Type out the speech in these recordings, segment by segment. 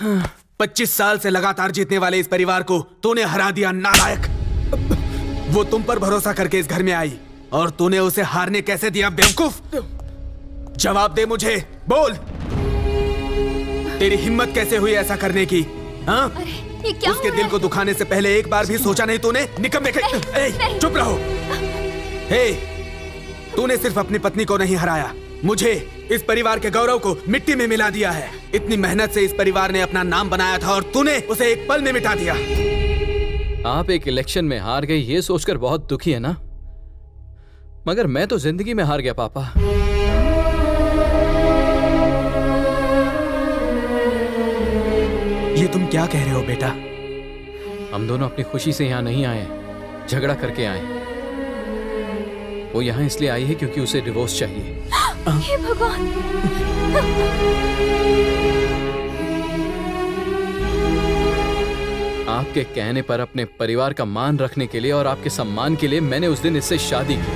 25 साल से लगातार जीतने वाले इस परिवार को तूने हरा दिया, नालायक। वो तुम पर भरोसा करके इस घर में आई और तूने उसे हारने कैसे दिया, बेवकूफ? जवाब दे मुझे, बोल। तेरी हिम्मत कैसे हुई ऐसा करने की? हाँ? ये क्या उसके दिल को दुखाने से पहले एक बार भी सोचा नहीं तूने? निकम्मे चुप रहो। हे, तूने सिर्फ अपनी पत्नी को नहीं हराया, मुझे, इस परिवार के गौरव को मिट्टी में मिला दिया है। इतनी मेहनत से इस परिवार ने अपना नाम बनाया था और तूने उसे एक पल में मिटा दिया। आप एक इलेक्शन में हार गई ये सोचकर बहुत दुखी है ना, मगर मैं तो जिंदगी में हार गया पापा। ये तुम क्या कह रहे हो बेटा? हम दोनों अपनी खुशी से यहाँ नहीं आए, झगड़ा करके आए। वो यहाँ इसलिए आई है क्योंकि उसे डिवोर्स चाहिए। हे भगवान! आपके कहने पर अपने परिवार का मान रखने के लिए और आपके सम्मान के लिए मैंने उस दिन इससे शादी की।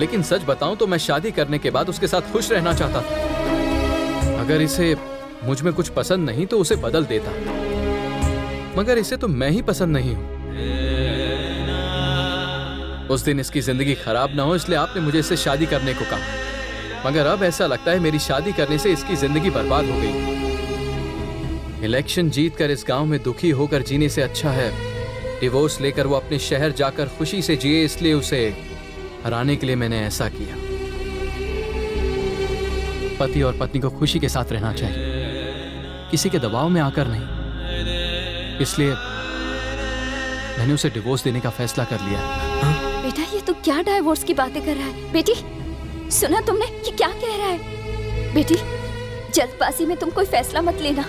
लेकिन सच बताऊं तो मैं शादी करने के बाद उसके साथ खुश रहना चाहता था। अगर इसे मुझ में कुछ पसंद नहीं तो उसे बदल देता, मगर इसे तो मैं ही पसंद नहीं हूं। उस दिन इसकी जिंदगी खराब ना हो इसलिए आपने मुझे इससे शादी करने को कहा, मगर अब ऐसा लगता है मेरी शादी करने से इसकी जिंदगी बर्बाद हो गई। इलेक्शन जीतकर इस गांव में दुखी होकर जीने से अच्छा है डिवोर्स लेकर वो अपने शहर जाकर खुशी से जिए, इसलिए उसे हराने के लिए मैंने ऐसा किया। पति और पत्नी को खुशी के साथ रहना चाहिए, किसी के दबाव में आकर नहीं। इसलिए मैंने उसे डिवोर्स देने का फैसला कर लिया। बेटा ये तो क्या डाइवोर्स की बातें कर रहा है? बेटी सुना तुमने, ये क्या कह रहा है? बेटी जल्दबाजी में तुम कोई फैसला मत लेना,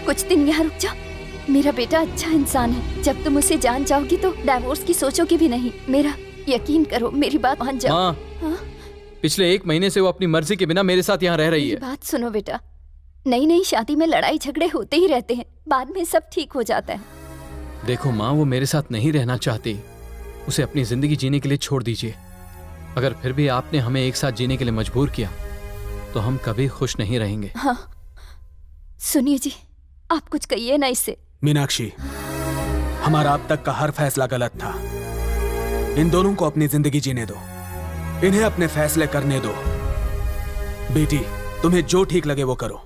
कुछ दिन यहाँ रुक जा। मेरा बेटा अच्छा इंसान है, जब तुम उसे जान जाओगी तो डाइवोर्स की सोचोगी भी नहीं। मेरा यकीन करो, मेरी बात मान जाओ। माँ, हाँ? पिछले 1 महीने से वो अपनी मर्जी के बिना मेरे साथ यहाँ रह रही है। बात सुनो बेटा, नई नई शादी में लड़ाई झगड़े होते ही रहते हैं, बाद में सब ठीक हो जाता है। देखो माँ, वो मेरे साथ नहीं रहना चाहती, उसे अपनी जिंदगी जीने के लिए छोड़ दीजिए। अगर फिर भी आपने हमें एक साथ जीने के लिए मजबूर किया तो हम कभी खुश नहीं रहेंगे। हाँ सुनिए जी, आप कुछ कहिए ना इससे। मीनाक्षी, हमारा अब तक का हर फैसला गलत था। इन दोनों को अपनी जिंदगी जीने दो, इन्हें अपने फैसले करने दो। बेटी, तुम्हें जो ठीक लगे वो करो,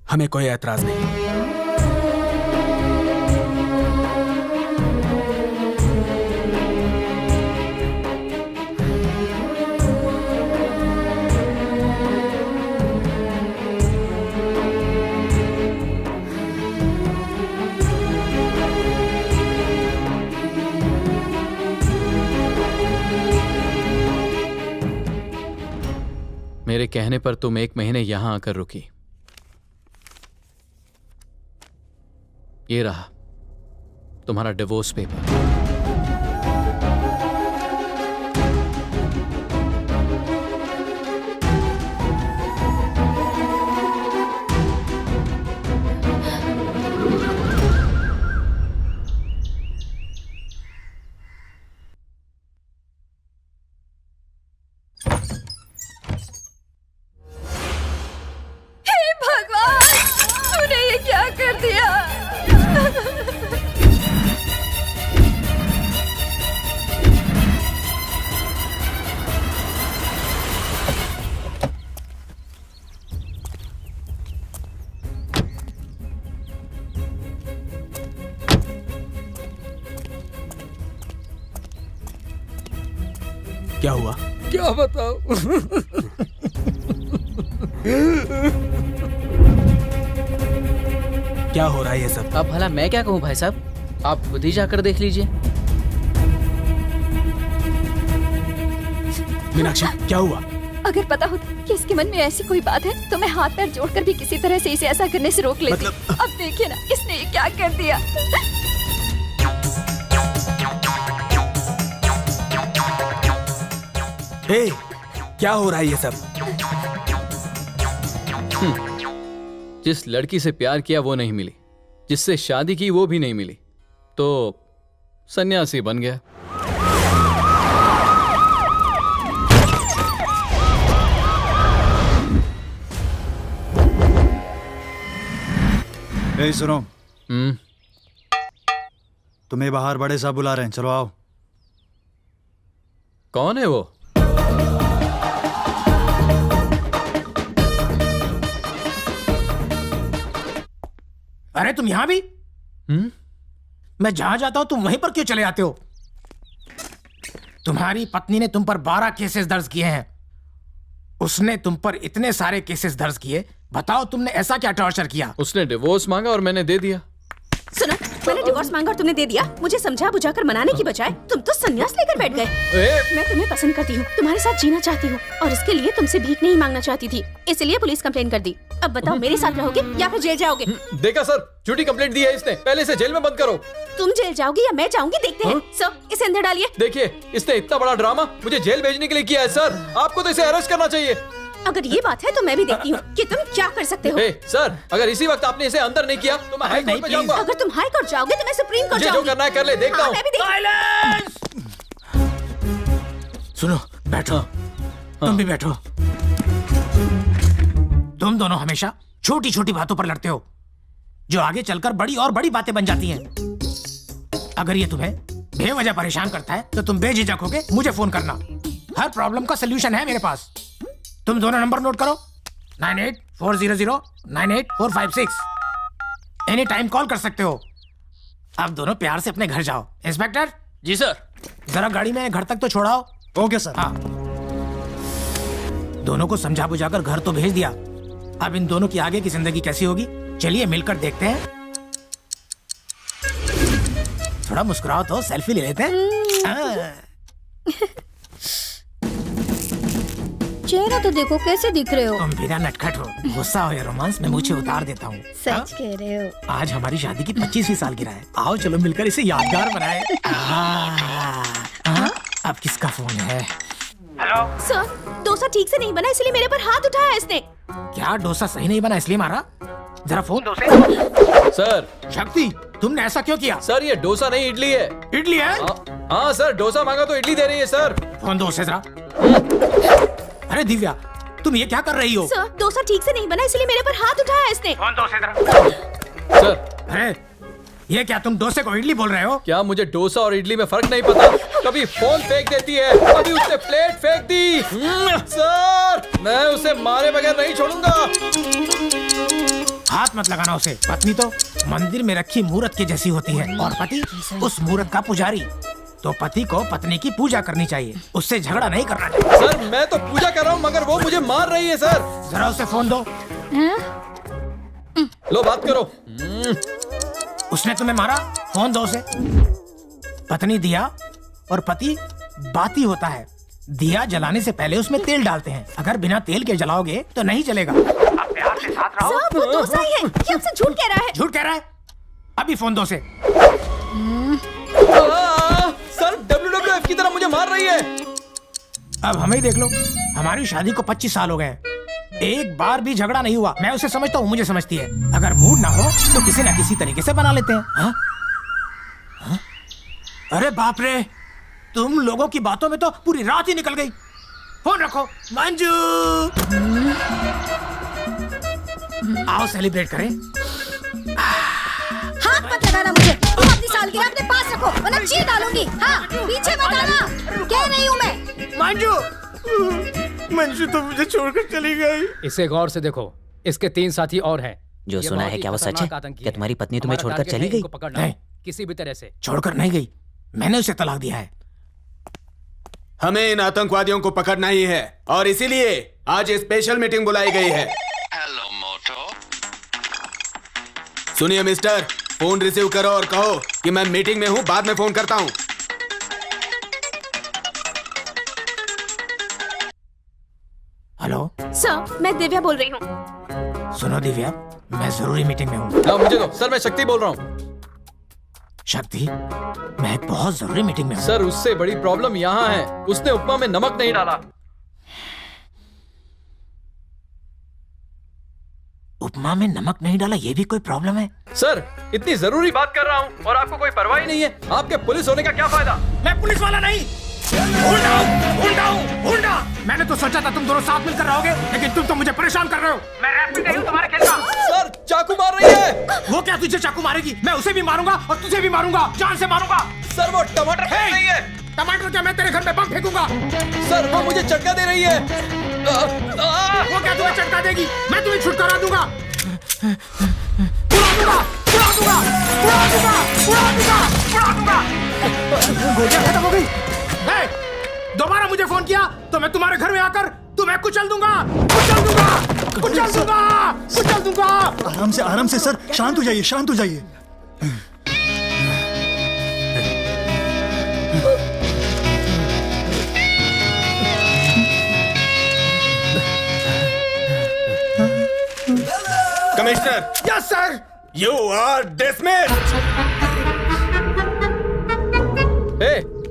हमें कोई ऐतराज नहीं। मेरे कहने पर तुम 1 महीने यहां आकर रुकी। ये रहा तुम्हारा डिवोर्स पेपर। क्या हुआ? क्या बताऊं? क्या हो रहा है ये सब? अब भला मैं क्या कहूँ भाई साहब, आप खुद ही जाकर देख लीजिए। मीनाक्षी, क्या हुआ? अगर पता होता कि इसके मन में ऐसी कोई बात है तो मैं हाथ पैर जोड़कर भी किसी तरह से इसे ऐसा करने से रोक लेती। अब देखिए ना, इसने ये क्या कर दिया। हे, क्या हो रहा है ये सब? जिस लड़की से प्यार किया वो नहीं मिली, जिससे शादी की वो भी नहीं मिली, तो सन्यासी बन गया। ए सुनो, हम्म, तुम्हें बाहर बड़े साहब बुला रहे हैं, चलो आओ। कौन है वो? अरे तुम यहाँ भी? मैं जहां जाता हूं तुम वहीं पर क्यों चले आते हो? तुम्हारी पत्नी ने तुम पर 12 केसेस दर्ज किए हैं। उसने तुम पर इतने सारे केसेस दर्ज किए, बताओ तुमने ऐसा क्या टॉर्चर किया? उसने डिवोर्स मांगा और मैंने दे दिया। सुनो, मैंने डिवोर्स मांगा और तुमने दे दिया। मुझे समझा बुझाकर मनाने की बजाय तुम तो संन्यास लेकर बैठ गए। मैं तुम्हें पसंद करती हूँ, तुम्हारे साथ जीना चाहती हूँ और इसके लिए तुमसे भीख नहीं मांगना चाहती थी, इसलिए पुलिस कंप्लेन कर दी। अब बताओ, मेरे साथ रहोगे या फिर जेल जाओगे? देखा सर, झूठी कंप्लेंट दी है इसने। पहले इसे जेल में बंद करो। तुम जेल जाओगे या मैं जाऊंगी, देखते हैं। सर, इसे अंदर डालिए। देखिए, इसने इतना बड़ा ड्रामा मुझे जेल भेजने के लिए किया है सर। आपको तो इसे अरेस्ट करना चाहिए। अगर ये बात है तो मैं भी देखती हूँ कि तुम क्या कर सकते हो। सर, अगर इसी वक्त आपने इसे अंदर नहीं किया तो मैं हाई कोर्ट में जाऊंगा। अगर तुम हाई कोर्ट जाओगे तो मैं सुप्रीम कोर्ट मुझे जो जाऊंगी। करना है कर ले, देखता हाँ, हूँ। मैं भी सुनो, बैठो। तुम भी बैठो। तुम दोनों हमेशा छोटी छोटी बातों पर लड़ते हो, जो आगे चलकर बड़ी और बड़ी बातें बन जाती हैं। अगर ये तुम्हें बेवजह परेशान करता है तो तुम बेझिझक होके मुझे फोन करना। हर प्रॉब्लम का सलूशन है मेरे पास। तुम दोनों नंबर नोट करो, 9840098456। एनी टाइम कॉल कर सकते हो। अब दोनों प्यार से अपने घर जाओ। इंस्पेक्टर जी सर। जरा गाड़ी में घर तक तो छोड़ाओ। Okay sir. हाँ, दोनों को समझा बुझाकर घर तो भेज दिया। अब इन दोनों की आगे की जिंदगी कैसी होगी, चलिए मिलकर देखते हैं। थोड़ा मुस्कुराओ तो सेल्फी ले लेते हैं। चेहरा तो देखो कैसे दिख रहे हो। तुम बिना नटखट हो, गुस्सा हो या रोमांस में मुझे उतार देता हूँ। सच कह रहे हो। आज हमारी शादी की 25वीं सालगिरह है। आओ चलो मिलकर इसे यादगार बनाए। अब किसका फोन है? सर, डोसा ठीक से नहीं बना इसलिए मेरे पर हाथ उठाया इसने। क्या डोसा सही नहीं बना इसलिए मारा? जरा फोन दो से। सर, शक्ति, तुमने ऐसा क्यों किया? सर ये डोसा नहीं इडली है। इडली है? हाँ सर, डोसा मांगा तो इडली दे रही है सर। फोन दो से जरा। अरे दिव्या, तुम ये क्या कर रही हो? सर, डोसा ठीक से नहीं बना इसलिए मेरे पर हाथ उठाया इसने। फोन दो से जरा। सर, अरे ये क्या तुम डोसे को इडली बोल रहे हो? क्या मुझे डोसा और इडली में फर्क नहीं पता? कभी फोन फेंक देती है, कभी उसने प्लेट फेंक दी। सर, मैं उसे मारे बगैर नहीं छोड़ूंगा। हाथ मत लगाना उसे। पत्नी तो मंदिर में रखी मूर्त की जैसी होती है और पति उस मूर्त का पुजारी। तो पति को पत्नी की पूजा करनी चाहिए, उससे झगड़ा नहीं करना चाहिए। सर, मैं तो पूजा कर रहा हूँ मगर वो मुझे मार रही है सर। जरा उसे फोन दो। लो बात करो। उसने तुम्हें मारा, फोन दो उसे। पत्नी दिया और पति बाती होता है। दिया जलाने से पहले उसमें तेल डालते हैं। अगर बिना तेल के जलाओगे तो नहीं जलेगा। अब प्यार से साथ रहो। सर, वो डोसा ही है। ये हमसे झूठ कह रहा है। झूठ कह रहा है? अभी फोन दो से। सर, WWF की तरह मुझे मार रही है। अब हमें ही देख लो, हमारी शादी को 25 साल हो गए हैं, एक बार भी झगड़ा नहीं हुआ। मैं उसे समझता हूँ, मुझे समझती है। अगर मूड ना हो तो किसी न किसी तरीके से बना लेते हैं। हाँ? हाँ? अरे बाप रे, तुम लोगों की बातों में तो पूरी रात ही निकल गई। फोन रखो। मंजू, आओ सेलिब्रेट करें। हाथ मत लगाना मुझे। तुम अपनी सालगिरह अपने पास रखो वरना चीर डालूंगी। हाँ, पीछे मत आना। कह रही हूँ मैं। मंजू, मंजू तो मुझे छोड़कर चली गई। इसे गौर से देखो, इसके 3 साथी और हैं। जो ये सुना बहुत है ही क्या वो सच है? खतरनाक आतंकी क्या है। तुम्हारी पत्नी तुम्हें हमारा छोड़कर टारगेट चली है गई? इनको पकड़ना, नहीं। किसी भी तरह से। छोड़कर नहीं गई, मैंने उसे तलाक दिया है। हमें इन आतंकवादियों को पकड़ना ही है और इसीलिए आज स्पेशल मीटिंग बुलाई गई है। हेलो मोटो। सुनिए मिस्टर, फोन रिसीव करो और कहो कि मैं मीटिंग में हूँ, बाद में फोन करता हूँ। हेलो सर, मैं दिव्या बोल रही हूँ। सुनो दिव्या, मैं जरूरी मीटिंग में हूँ। हाँ, मुझे दो सर, मैं शक्ति बोल रहा हूँ। शक्ति, मैं एक बहुत जरूरी मीटिंग में हूँ। सर, उससे बड़ी प्रॉब्लम यहाँ है, उसने उपमा में नमक नहीं डाला। उपमा में नमक नहीं डाला, ये भी कोई प्रॉब्लम है? सर, इतनी जरूरी बात कर रहा हूँ और आपको कोई परवाह ही नहीं है। आपके पुलिस होने का क्या फायदा? मैं पुलिस वाला नहीं। हुंडा। मैंने तो सोचा था तुम दोनों साथ मिलकर रहोगे, लेकिन तुम तो मुझे परेशान कर रहे हो। मैं रैप नहीं हूँ तुम्हारे खेल का। सर, चाकू मार रही है। वो क्या तुझे चाकू मारेगी? मैं उसे भी मारूंगा और तुझे भी मारूंगा, जान से मारूंगा। सर वो टमाटर फेंक रही है। टमाटर क्या मैं तेरे घर में बम फेंकूंगा? सर वो मुझे चटका दे रही है। वो क्या तुम्हें चटका देगी? मैं तुम्हें छुटकारा दूंगा। उड़ा दूंगा, उड़ा दूंगा, उड़ा दूंगा, उड़ा दूंगा, उड़ा दूंगा। गोलियां खत्म हो गई। दोबारा मुझे फोन किया तो मैं तुम्हारे घर में आकर तुम्हें कुचल दूंगा, कुचल दूंगा, कुचल दूंगा, कुचल दूंगा। आराम से सर, शांत हो जाइए, शांत हो जाइए। Commissioner, yes sir. You are dismissed.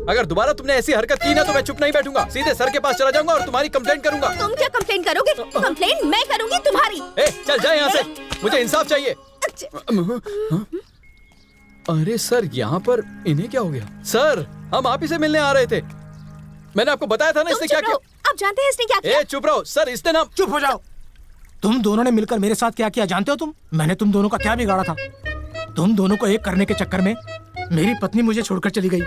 अगर दोबारा तुमने ऐसी हरकत की ना तो मैं चुप नहीं बैठूंगा, सीधे सर के पास चला जाऊंगा और तुम्हारी कंप्लेंट करूंगा। तुम क्या कंप्लेन करोगे? कंप्लेन मैं करूंगी तुम्हारी। चल जाए यहाँ से, मुझे इंसाफ चाहिए। अरे सर, यहाँ पर इन्हें क्या हो गया? सर, हम आप ही से मिलने आ रहे थे। मैंने आपको बताया था ना इसने क्या किया। आप जानते हैं इसने क्या किया? चुप रहो सर, इसने ना। चुप हो जाओ। तुम दोनों ने मिलकर मेरे साथ क्या किया जानते हो तुम? मैंने तुम दोनों का क्या बिगाड़ा था? तुम दोनों को एक करने के चक्कर में मेरी पत्नी मुझे छोड़कर चली गई।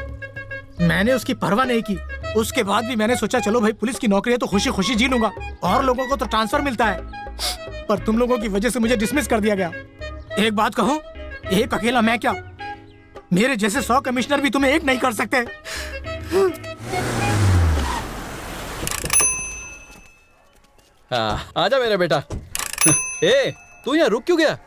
मैंने उसकी परवाह नहीं की। उसके बाद भी मैंने सोचा चलो भाई पुलिस की नौकरी है तो खुशी खुशी जी लूंगा, और लोगों को तो ट्रांसफर मिलता है। पर तुम लोगों की वजह से मुझे डिसमिस कर दिया गया। एक बात कहूं, एक अकेला मैं क्या, मेरे जैसे 100 कमिश्नर भी तुम्हें एक नहीं कर सकते। आजा मेरा बेटा। तू यहाँ रुक क्यों गया?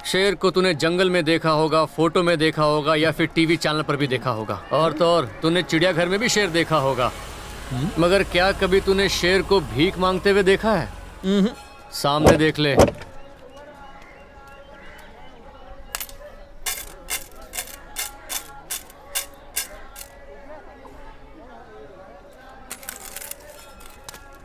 शेर को तूने जंगल में देखा होगा, फोटो में देखा होगा, या फिर टीवी चैनल पर भी देखा होगा, और तो और तूने चिड़ियाघर में भी शेर देखा होगा। मगर क्या कभी तूने शेर को भीख मांगते हुए देखा है? सामने देख ले।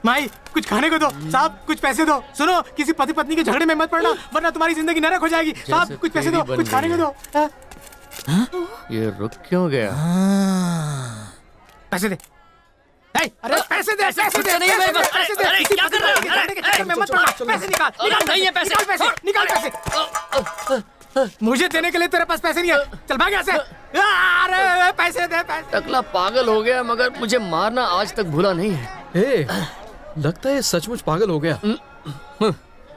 माई कुछ खाने को दो, साहब कुछ पैसे दो। सुनो, किसी पति पत्नी के झगड़े में मत पड़ना वरना तुम्हारी जिंदगी नरक हो जाएगी। साहब कुछ पैसे दो, कुछ खाने को दो। ये रुक क्यों गया? पैसे दे। अरे पैसे दे, पैसे दे, नहीं है पैसे दे। अरे क्या कर रहे हो? झगड़े के चक्कर में मत पड़ना। पैसे निकाल, निकाल नहीं है पैसे, निकाल पैसे, निकाल पैसे। मुझे देने के लिए तेरे पास पैसे नहीं है, चल भाग यहाँ से। अरे पैसे दे, पैसे। टकला पागल हो गया, मगर मुझे मारना आज तक भूला नहीं है। लगता है सचमुच पागल हो गया।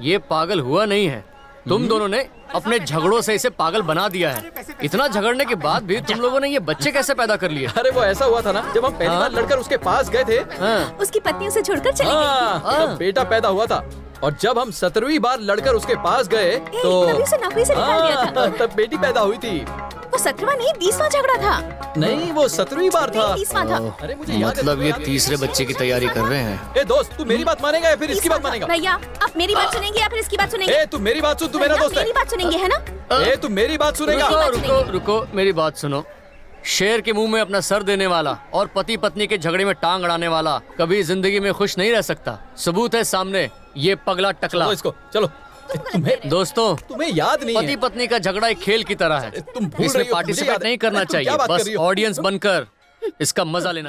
ये पागल हुआ नहीं है, तुम दोनों ने अपने झगड़ों से इसे पागल बना दिया है। इतना झगड़ने के बाद भी तुम लोगों ने ये बच्चे कैसे पैदा कर लिए? अरे वो ऐसा हुआ था ना, जब हम पहली बार लड़कर उसके पास गए थे। उसकी पत्नी उसे छोड़कर चली गई। तब बेटा पैदा हुआ था, और जब हम 17वीं बार लड़कर उसके पास गए तो तभी उसे नौकरी से निकाल दिया था। तब बेटी पैदा हुई थी। वो 17वां नहीं 20वां झगड़ा था। नहीं, वो 17वीं बार था। 20वां था। अरे मुझे याद है। मतलब ये तीसरे बच्चे की तैयारी कर रहे हैं। दोस्त, तू मेरी बात मानेगा या फिर इसकी बात मानेगा? भैया, आप मेरी बात सुनेंगे या फिर इसकी बात सुनेंगे? तू मेरी बात सुन, तू मेरा दोस्त है। मेरी बात सुनेंगे है ना? तू मेरी बात सुनेगा? रुको, रुको, मेरी बात सुनो। शेर के मुंह में अपना सर देने वाला और पति पत्नी के झगड़े में टांग अड़ाने वाला कभी जिंदगी में खुश नहीं रह सकता। सबूत है सामने, ये पगला टकला। चलो इसको, चलो। दोस्तों, तुम्हें याद नहीं पति पत्नी का झगड़ा एक खेल की तरह है। तुम भूल इसमें रही हो, पार्टिसिपेट नहीं करना चाहिए, बस ऑडियंस बनकर इसका मजा लेना चाहिए।